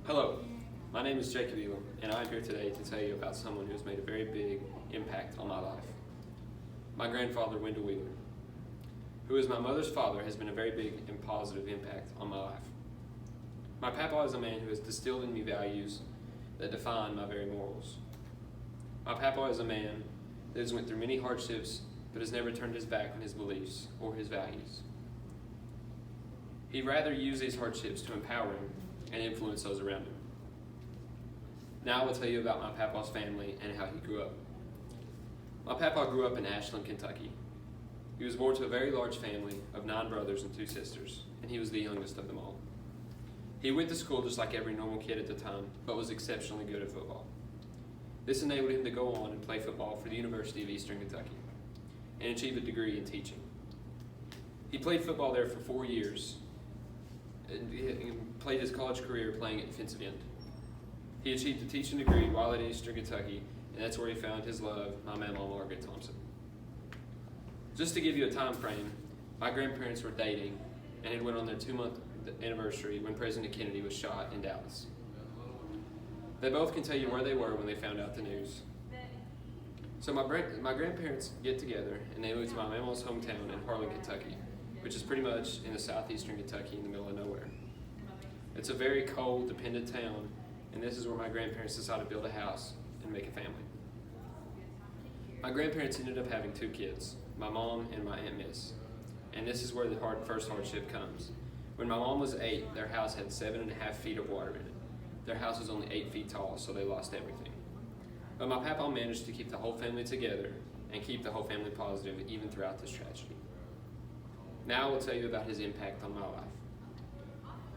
Hello, my name is Jacob Elam, and I'm here today to tell you about someone who has made a very big impact on my life. My grandfather, Wendell Wheeler, who is my mother's father, has been a very big and positive impact on my life. My papa is a man who has distilled in me values that define my very morals. My papa is a man that has went through many hardships but has never turned his back on his beliefs or his values. He'd rather use these hardships to empower him and influence those around him. Now I will tell you about my papa's family and how he grew up. My papa grew up in Ashland, Kentucky. He was born to a very large family of 9 brothers and 2 sisters, and he was the youngest of them all. He went to school just like every normal kid at the time, but was exceptionally good at football. This enabled him to go on and play football for the University of Eastern Kentucky and achieve a degree in teaching. He played football there for 4 years and played his college career playing at defensive end. He achieved a teaching degree while at Eastern Kentucky, and that's where he found his love, my mama, Margaret Thompson. Just to give you a time frame, my grandparents were dating and it went on their 2-month anniversary when President Kennedy was shot in Dallas. They both can tell you where they were when they found out the news. So my grandparents get together and they move to my mama's hometown in Harlan, Kentucky, which is pretty much in the southeastern Kentucky in the middle of nowhere. It's a very cold, dependent town, and this is where my grandparents decided to build a house and make a family. My grandparents ended up having 2 kids, my mom and my Aunt Miss, and this is where the first hardship comes. When my mom was 8, their house had 7.5 feet of water in it. Their house was only 8 feet tall, so they lost everything. But my papa managed to keep the whole family together and keep the whole family positive even throughout this tragedy. Now I will tell you about his impact on my life.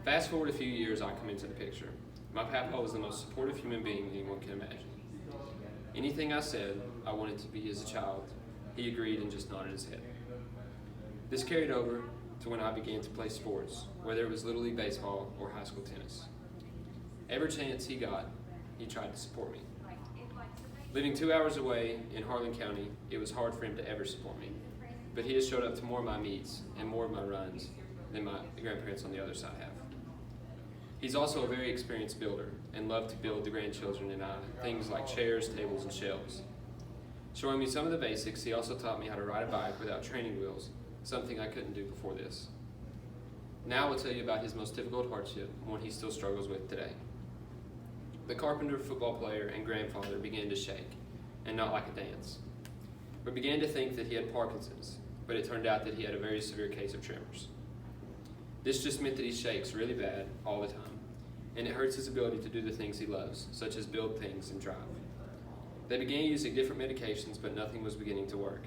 Fast forward a few years, I come into the picture. My papa was the most supportive human being anyone can imagine. Anything I said I wanted to be as a child, he agreed and just nodded his head. This carried over to when I began to play sports, whether it was Little League Baseball or high school tennis. Every chance he got, he tried to support me. Living 2 hours away in Harlan County, it was hard for him to ever support me, but he has showed up to more of my meets and more of my runs than my grandparents on the other side have. He's also a very experienced builder and loved to build the grandchildren and I things like chairs, tables, and shelves. Showing me some of the basics, he also taught me how to ride a bike without training wheels, something I couldn't do before this. Now I will tell you about his most difficult hardship, one he still struggles with today. The carpenter, football player, and grandfather began to shake, and not like a dance. We began to think that he had Parkinson's, but it turned out that he had a very severe case of tremors. This just meant that he shakes really bad all the time, and it hurts his ability to do the things he loves, such as build things and drive. They began using different medications, but nothing was beginning to work,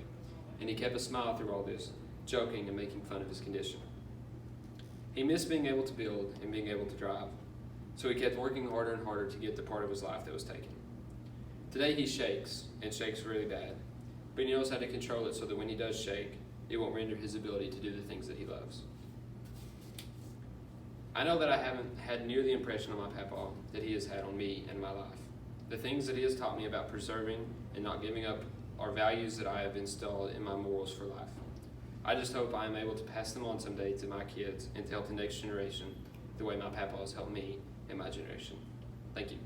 and he kept a smile through all this, joking and making fun of his condition. He missed being able to build and being able to drive, so he kept working harder and harder to get the part of his life that was taken. Today he shakes, and shakes really bad, but he knows how to control it so that when he does shake, it won't render his ability to do the things that he loves. I know that I haven't had near the impression on my papa that he has had on me and my life. The things that he has taught me about preserving and not giving up are values that I have installed in my morals for life. I just hope I am able to pass them on someday to my kids and to help the next generation the way my papa has helped me and my generation. Thank you.